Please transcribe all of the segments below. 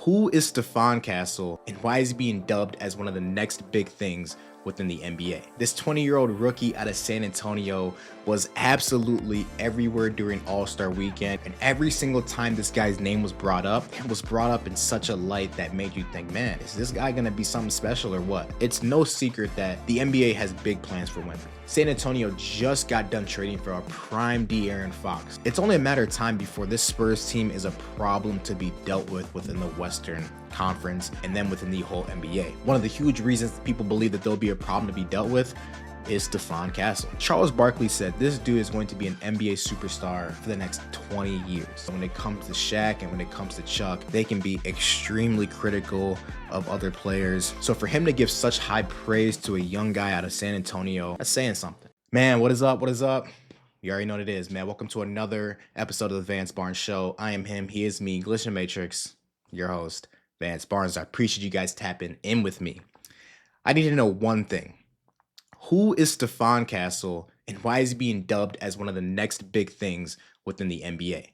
Who is Stephon Castle and why is he being dubbed as one of the next big things within the NBA? This 20-year-old rookie out of San Antonio was absolutely everywhere during All-Star weekend, and every single time this guy's name was brought up, it was brought up in such a light that made you think, man, is this guy gonna be something special or what? It's no secret that the NBA has big plans for Wembanyama. San Antonio just got done trading for a prime De'Aaron Fox. It's only a matter of time before this Spurs team is a problem to be dealt with within the Western Conference and then within the whole NBA. One of the huge reasons people believe that there'll be a problem to be dealt with is Stephon Castle. Charles Barkley said this dude is going to be an NBA superstar for the next 20 years. When it comes to Shaq and when it comes to Chuck, they can be extremely critical of other players. So for him to give such high praise to a young guy out of San Antonio, that's saying something. Man, what is up? What is up? You already know what it is, man. Welcome to another episode of the Vance Barnes Show. I am him. He is me, Glitch and Matrix, your host, Vance Barnes. I appreciate you guys tapping in with me. I need to know one thing. Who is Stephon Castle and why is he being dubbed as one of the next big things within the NBA?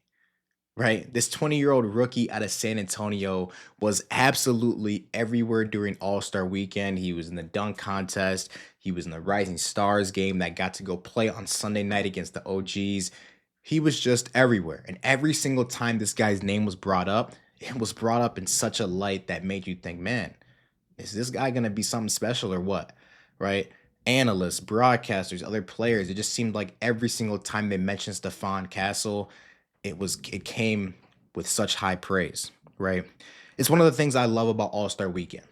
Right? This 20-year-old rookie out of San Antonio was absolutely everywhere during All-Star weekend. He was in the dunk contest. He was in the Rising Stars game that got to go play on Sunday night against the OGs. He was just everywhere. And every single time this guy's name was brought up, it was brought up in such a light that made you think, man, is this guy going to be something special or what? Right? Analysts, broadcasters, other players, it just seemed like every single time they mentioned Stephon Castle, it came with such high praise, right? It's one of the things I love about All-Star Weekend,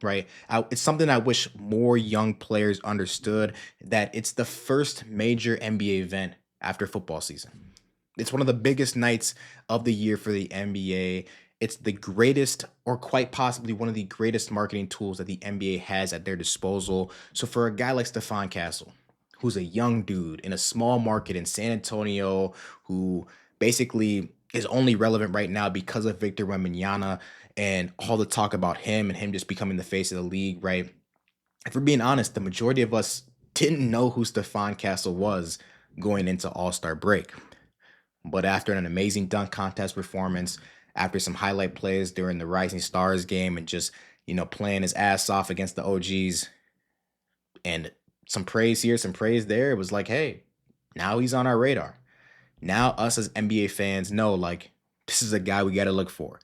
right? It's something I wish more young players understood, that it's the first major NBA event after football season. It's one of the biggest nights of the year for the NBA. It's the greatest, or quite possibly one of the greatest marketing tools that the NBA has at their disposal. So for a guy like Stephon Castle, who's a young dude in a small market in San Antonio, who basically is only relevant right now because of Victor Wembanyama and all the talk about him and him just becoming the face of the league, right? If we're being honest, the majority of us didn't know who Stephon Castle was going into All-Star break. But after an amazing dunk contest performance, after some highlight plays during the Rising Stars game and just, playing his ass off against the OGs and some praise here, some praise there, it was like, hey, now he's on our radar. Now us as NBA fans know, like, this is a guy we got to look for.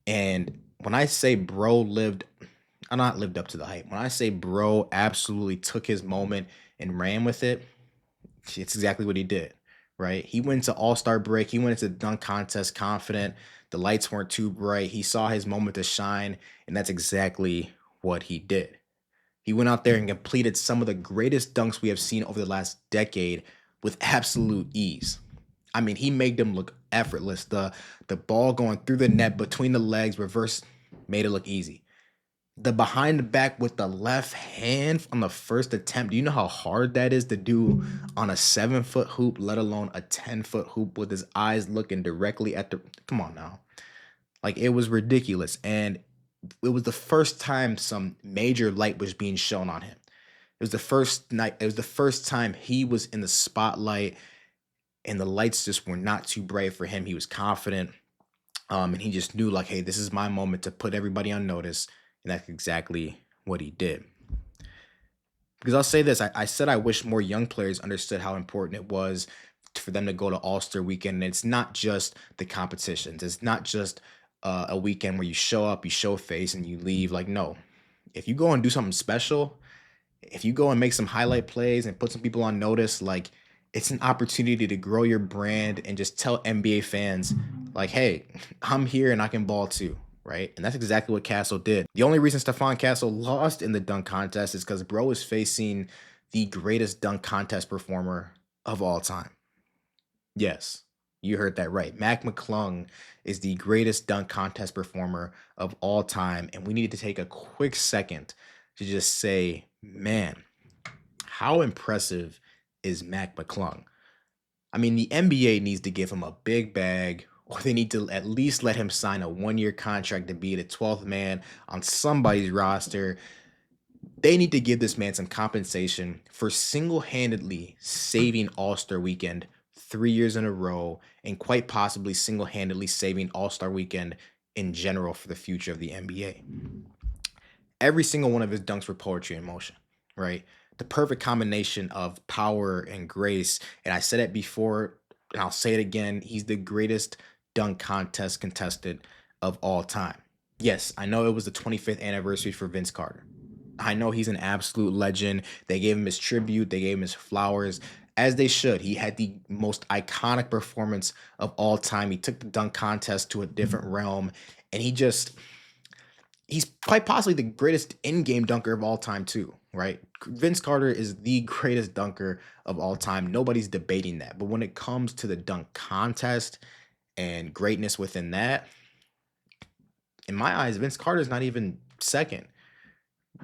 And when I say not lived up to the hype. When I say bro absolutely took his moment and ran with it, it's exactly what he did, right? He went to All-Star break. He went into the dunk contest confident. The lights weren't too bright. He saw his moment to shine, and that's exactly what he did. He went out there and completed some of the greatest dunks we have seen over the last decade with absolute ease. I mean, he made them look effortless. The ball going through the net between the legs, reverse, made it look easy. The behind the back with the left hand on the first attempt. Do you know how hard that is to do on a 7-foot hoop, let alone a 10-foot hoop with his eyes looking directly at come on now. Like, it was ridiculous. And it was the first time some major light was being shown on him. It was the first time he was in the spotlight and the lights just were not too bright for him. He was confident. And he just knew, like, hey, this is my moment to put everybody on notice. And that's exactly what he did. Because I'll say this, I said I wish more young players understood how important it was for them to go to All-Star weekend. And it's not just the competitions. It's not just a weekend where you show up, you show face, and you leave. Like, no. If you go and do something special, if you go and make some highlight plays and put some people on notice, like, it's an opportunity to grow your brand and just tell NBA fans, like, hey, I'm here and I can ball too. Right? And that's exactly what Castle did. The only reason Stephon Castle lost in the dunk contest is because bro is facing the greatest dunk contest performer of all time. Yes, you heard that right. Mac McClung is the greatest dunk contest performer of all time. And we need to take a quick second to just say, man, how impressive is Mac McClung? I mean, the NBA needs to give him a big bag, or they need to at least let him sign a 1-year contract to be the 12th man on somebody's roster. They need to give this man some compensation for single-handedly saving All-Star Weekend 3 years in a row, and quite possibly single-handedly saving All-Star Weekend in general for the future of the NBA. Every single one of his dunks were poetry in motion, right? The perfect combination of power and grace. And I said it before, and I'll say it again. He's the greatest dunk contest contestant of all time. Yes, I know it was the 25th anniversary for Vince Carter. I know he's an absolute legend. They gave him his tribute, they gave him his flowers, as they should. He had the most iconic performance of all time. He took the dunk contest to a different realm, and he's quite possibly the greatest in-game dunker of all time too, right? Vince Carter is the greatest dunker of all time. Nobody's debating that. But when it comes to the dunk contest and greatness within that, in my eyes, Vince Carter is not even second.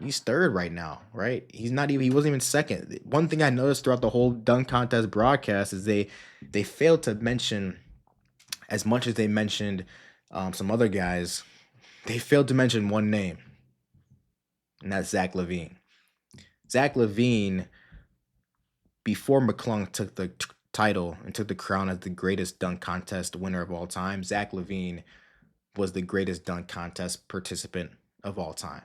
He's third right now, right? He wasn't even second. One thing I noticed throughout the whole dunk contest broadcast is they failed to mention, as much as they mentioned some other guys, they failed to mention one name, and that's Zach LaVine. Zach LaVine, before McClung took the title and took the crown as the greatest dunk contest winner of all time, Zach LaVine was the greatest dunk contest participant of all time.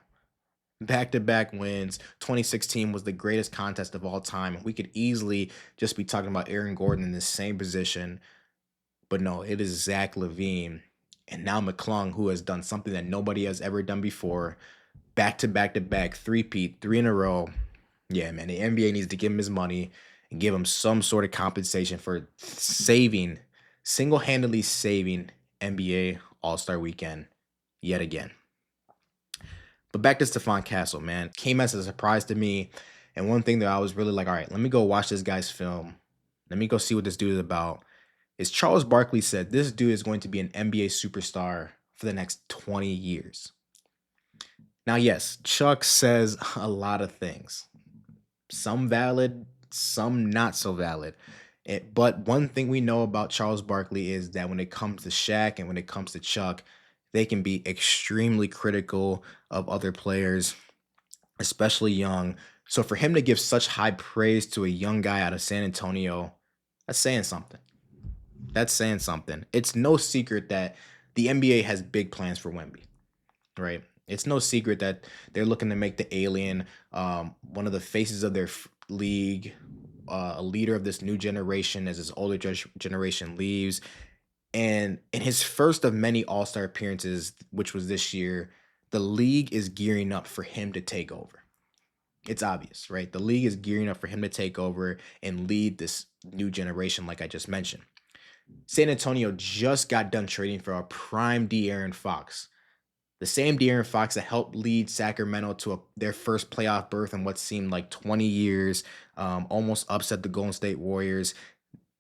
Back-to-back wins. 2016 was the greatest contest of all time. We could easily just be talking about Aaron Gordon in the same position, but no, it is Zach LaVine. And now McClung, who has done something that nobody has ever done before, back-to-back-to-back, three-peat, three in a row. Yeah, man, the NBA needs to give him his money and give him some sort of compensation for single-handedly saving NBA All-Star Weekend yet again. But back to Stephon Castle, man. Came as a surprise to me. And one thing that I was really like, all right, let me go watch this guy's film. Let me go see what this dude is about. Is Charles Barkley said this dude is going to be an NBA superstar for the next 20 years. Now, yes, Chuck says a lot of things. Some valid, some not so valid. But one thing we know about Charles Barkley is that when it comes to Shaq and when it comes to Chuck, they can be extremely critical of other players, especially young. So for him to give such high praise to a young guy out of San Antonio, that's saying something. That's saying something. It's no secret that the NBA has big plans for Wemby, right? It's no secret that they're looking to make the alien one of the faces of their league, a leader of this new generation as this older generation leaves. And in his first of many All-Star appearances, which was this year, the league is gearing up for him to take over. It's obvious, right? The league is gearing up for him to take over and lead this new generation, like I just mentioned. San Antonio just got done trading for a prime De'Aaron Fox. The same De'Aaron Fox that helped lead Sacramento to their first playoff berth in what seemed like 20 years, almost upset the Golden State Warriors.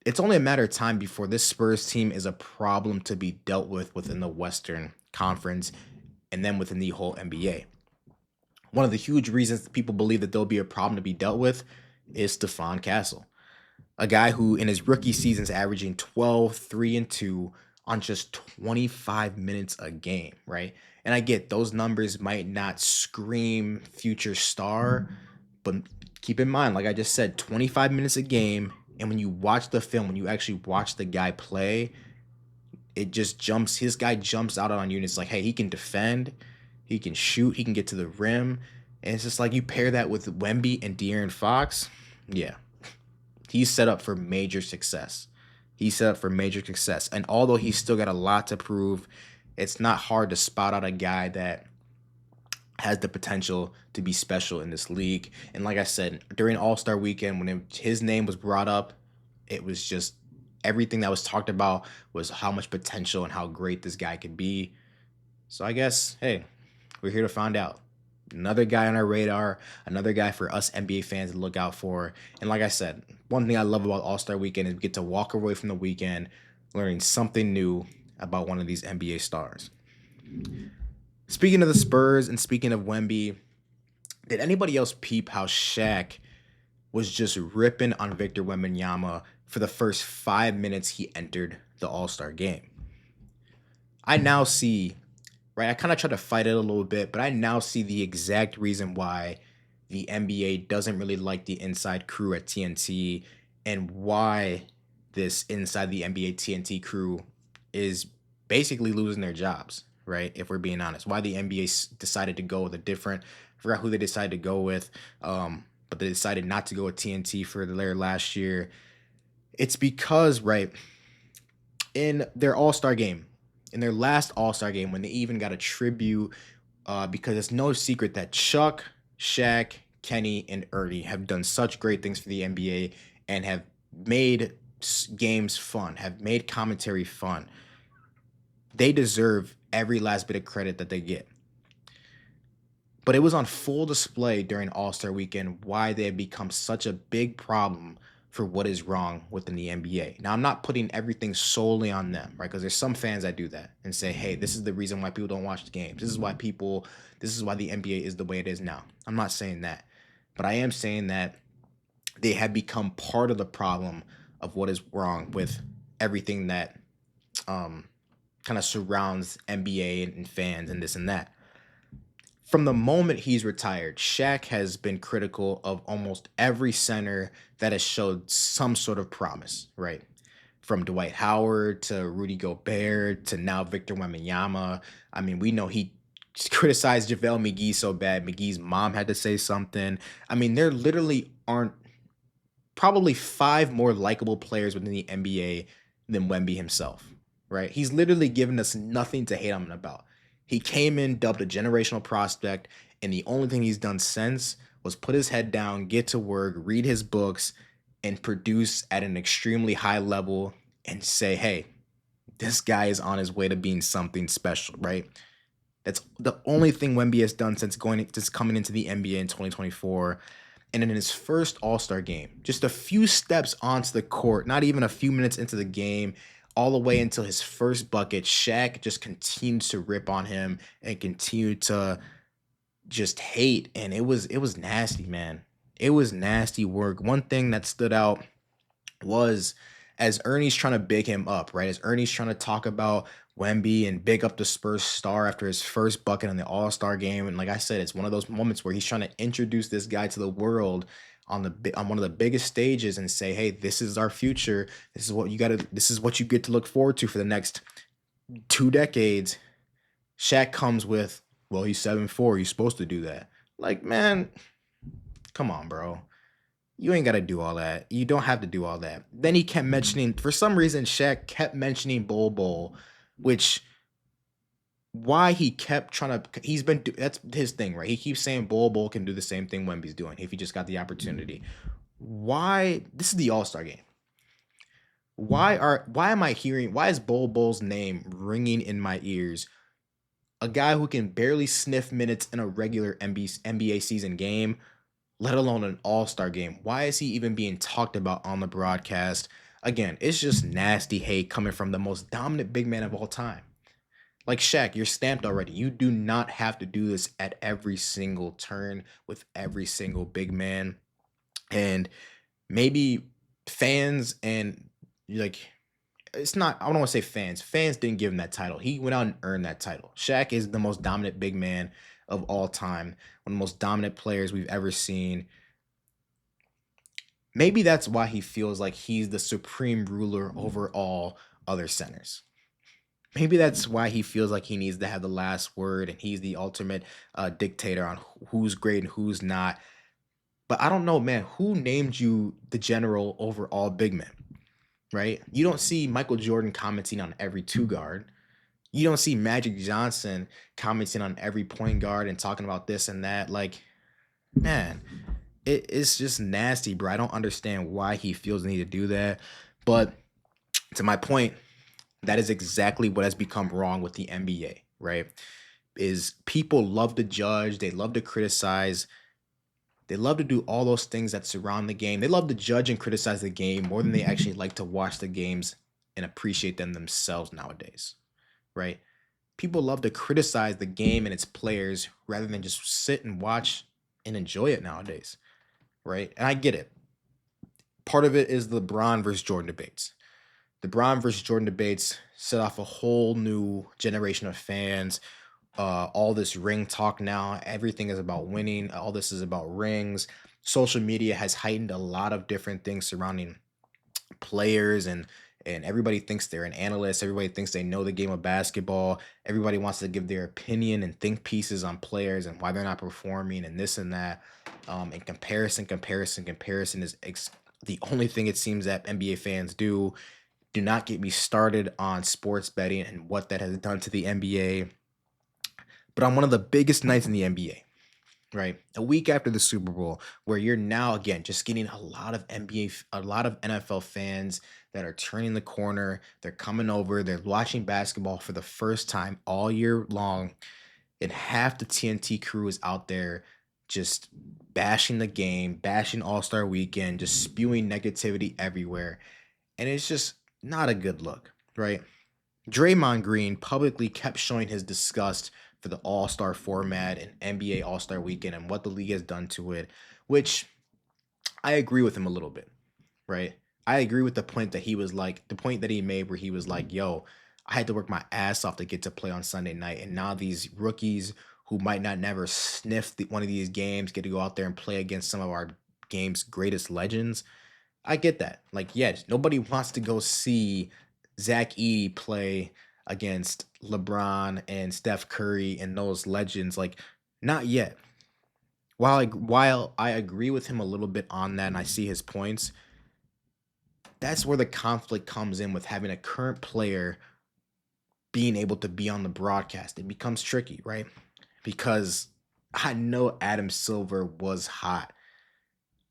It's only a matter of time before this Spurs team is a problem to be dealt with within the Western Conference and then within the whole NBA. One of the huge reasons that people believe that there'll be a problem to be dealt with is Stephon Castle, a guy who in his rookie season is averaging 12, 3, and 2 on just 25 minutes a game, right? And I get those numbers might not scream future star, but keep in mind, like I just said, 25 minutes a game. And when you watch the film, when you actually watch the guy play, his guy jumps out on you and it's like, hey, he can defend, he can shoot, he can get to the rim. And it's just like you pair that with Wemby and De'Aaron Fox. Yeah, he's set up for major success. And although he's still got a lot to prove, it's not hard to spot out a guy that has the potential to be special in this league. And like I said, during All-Star Weekend, when his name was brought up, it was just everything that was talked about was how much potential and how great this guy could be. So I guess, hey, we're here to find out. Another guy on our radar, another guy for us NBA fans to look out for. And like I said, one thing I love about All-Star Weekend is we get to walk away from the weekend learning something new about one of these NBA stars. Speaking of the Spurs and speaking of Wemby, did anybody else peep how Shaq was just ripping on Victor Wembanyama for the first 5 minutes he entered the All-Star game? I now see, right, I kind of try to fight it a little bit, but I now see the exact reason why the NBA doesn't really like the inside crew at TNT and why this inside the NBA TNT crew is basically losing their jobs, right? If we're being honest, why the NBA decided to go with a different, I forgot who they decided to go with, but they decided not to go with TNT for their last year. It's because, right, in their All Star game, in their last All Star game, when they even got a tribute, because it's no secret that Chuck, Shaq, Kenny, and Ernie have done such great things for the NBA and have made games fun, have made commentary fun. They deserve every last bit of credit that they get. But it was on full display during All Star weekend why they have become such a big problem for what is wrong within the NBA. Now, I'm not putting everything solely on them, right? Because there's some fans that do that and say, hey, this is the reason why people don't watch the games. This is why the NBA is the way it is now. I'm not saying that. But I am saying that they have become part of the problem of what is wrong with everything that kind of surrounds NBA and fans and this and that. From the moment he's retired, Shaq has been critical of almost every center that has showed some sort of promise, right? From Dwight Howard to Rudy Gobert to now Victor Wembanyama. I mean, we know he criticized JaVale McGee so bad. McGee's mom had to say something. I mean, there literally aren't probably five more likable players within the NBA than Wemby himself, right? He's literally given us nothing to hate on him about. He came in, dubbed a generational prospect, and the only thing he's done since was put his head down, get to work, read his books, and produce at an extremely high level and say, hey, this guy is on his way to being something special, right? That's the only thing Wemby has done since coming into the NBA in 2024. And in his first All-Star game, just a few steps onto the court, not even a few minutes into the game, all the way until his first bucket, Shaq just continued to rip on him and continued to just hate. And it was nasty, man. It was nasty work. One thing that stood out was as Ernie's trying to big him up, right? As Ernie's trying to talk about Wemby and big up the Spurs star after his first bucket in the All-Star game. And like I said, it's one of those moments where he's trying to introduce this guy to the world on one of the biggest stages and say, hey, this is our future. This is what you get to look forward to for the next 2 decades. Shaq comes with, well, he's 7'4". He's supposed to do that. Like, man, come on, bro. You ain't got to do all that. You don't have to do all that. Then he kept mentioning, for some reason, Shaq kept mentioning Bol, which why he kept trying to, that's his thing, right? He keeps saying Bol can do the same thing Wemby's doing if he just got the opportunity. Why? This is the All-Star game. Why is Bol's name ringing in my ears? A guy who can barely sniff minutes in a regular NBA season game, let alone an All-Star game. Why is he even being talked about on the broadcast? Again, it's just nasty hate coming from the most dominant big man of all time. Like Shaq, you're stamped already. You do not have to do this at every single turn with every single big man. And maybe fans and like it's not, I don't want to say fans. Fans didn't give him that title. He went out and earned that title. Shaq is the most dominant big man of all time, one of the most dominant players we've ever seen. Maybe that's why he feels like he's the supreme ruler over all other centers. Maybe that's why he feels like he needs to have the last word and he's the ultimate dictator on who's great and who's not. But I don't know, man, who named you the general over all big men, right? You don't see Michael Jordan commenting on every two guard. You don't see Magic Johnson commenting on every point guard and talking about this and that. Like, man, it's just nasty, bro. I don't understand why he feels the need to do that. But to my point, that is exactly what has become wrong with the NBA, right? Is people love to judge, they love to criticize, they love to do all those things that surround the game. They love to judge and criticize the game more than they actually like to watch the games and appreciate them themselves nowadays, right? People love to criticize the game and its players rather than just sit and watch and enjoy it nowadays, right? And I get it. Part of it is the LeBron versus Jordan debates. The LeBron versus Jordan debates set off a whole new generation of fans. All this ring talk now, everything is about winning. All this is about rings. Social media has heightened a lot of different things surrounding players and and everybody thinks they're an analyst. Everybody thinks they know the game of basketball. Everybody wants to give their opinion and think pieces on players and why they're not performing and this and that. And comparison is the only thing it seems that NBA fans do. Do not get me started on sports betting and what that has done to the NBA. But on one of the biggest nights in the NBA, right? A week after the Super Bowl, where you're now again just getting a lot of a lot of NFL fans that are turning the corner. They're coming over, they're watching basketball for the first time all year long, and half the TNT crew is out there just bashing the game, bashing All-Star weekend, just spewing negativity everywhere. And it's just not a good look, right? Draymond Green publicly kept showing his disgust for the All-Star format and NBA All-Star weekend and what the league has done to it, which I agree with him a little bit, right? I agree with the point that he made where he was like, yo, I had to work my ass off to get to play on Sunday night. And now these rookies who might not never sniff one of these games get to go out there and play against some of our game's greatest legends. I get that. Like, yes, nobody wants to go see Zach Edey play against LeBron and Steph Curry and those legends. Like, not yet. While I agree with him a little bit on that and I see his points, that's where the conflict comes in with having a current player being able to be on the broadcast. It becomes tricky, right? Because I know Adam Silver was hot.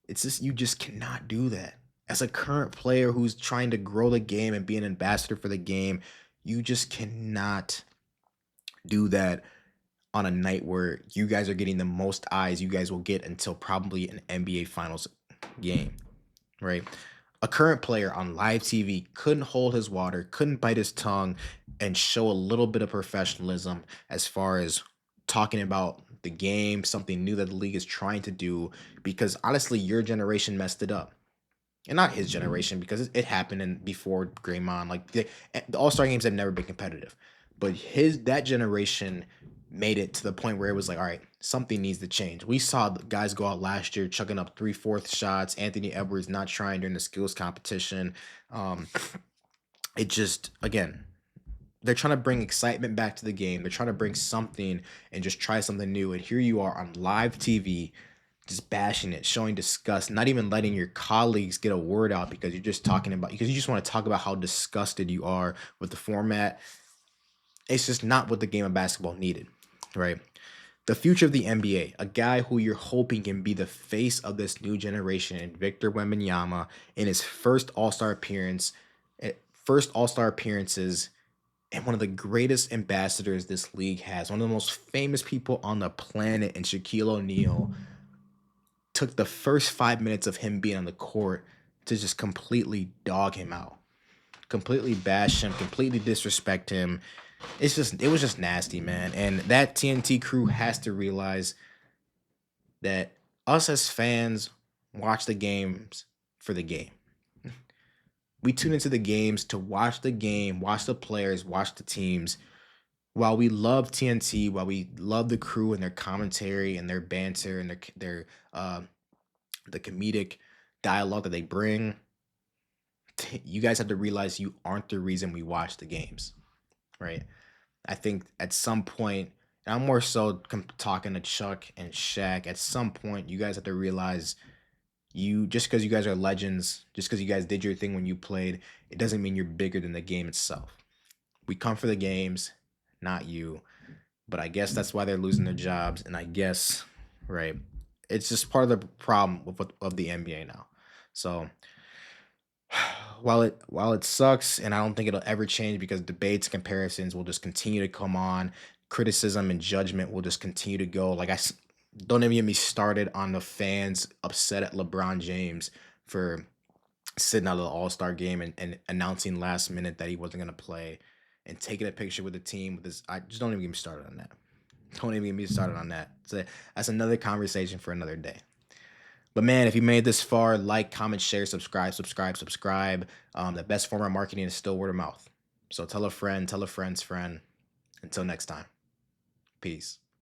It's just you just cannot do that. As a current player who's trying to grow the game and be an ambassador for the game, you just cannot do that on a night where you guys are getting the most eyes you guys will get until probably an NBA Finals game, right? A current player on live TV couldn't hold his water, couldn't bite his tongue, and show a little bit of professionalism as far as talking about the game, something new that the league is trying to do, because honestly, your generation messed it up. And not his generation, because it happened before Draymond. Like the All-Star games have never been competitive, but that generation made it to the point where it was like, all right, something needs to change. We saw the guys go out last year chucking up 3/4 shots. Anthony Edwards not trying during the skills competition. It just, again, they're trying to bring excitement back to the game. They're trying to bring something and just try something new. And here you are on live TV, just bashing it, showing disgust, not even letting your colleagues get a word out because you just want to talk about how disgusted you are with the format. It's just not what the game of basketball needed, right? The future of the NBA, a guy who you're hoping can be the face of this new generation, and Victor Wembanyama in his first All-Star appearances, and one of the greatest ambassadors this league has, one of the most famous people on the planet, and Shaquille O'Neal, took the first 5 minutes of him being on the court to just completely dog him out, completely bash him, completely disrespect him. It was just nasty, man. And that TNT crew has to realize that us as fans watch the games for the game. We tune into the games to watch the game, watch the players, watch the teams. While we love TNT, while we love the crew and their commentary and their banter and their the comedic dialogue that they bring, you guys have to realize you aren't the reason we watch the games, right? I think at some point, and I'm more so talking to Chuck and Shaq, at some point you guys have to realize just because you guys are legends, just because you guys did your thing when you played, it doesn't mean you're bigger than the game itself. We come for the games, not you. But I guess that's why they're losing their jobs, and I guess, right, it's just part of the problem of the NBA now. So while it sucks, and I don't think it'll ever change because debates, comparisons will just continue to come on, criticism and judgment will just continue to go. Don't even get me started on the fans upset at LeBron James for sitting out of the All-Star game and announcing last minute that he wasn't gonna play and taking a picture with the team with his. I just don't even get me started on that. Don't even get me started on that. So that's another conversation for another day. But man, if you made this far, like, comment, share, subscribe. The best form of marketing is still word of mouth. So tell a friend, tell a friend's friend. Until next time. Peace.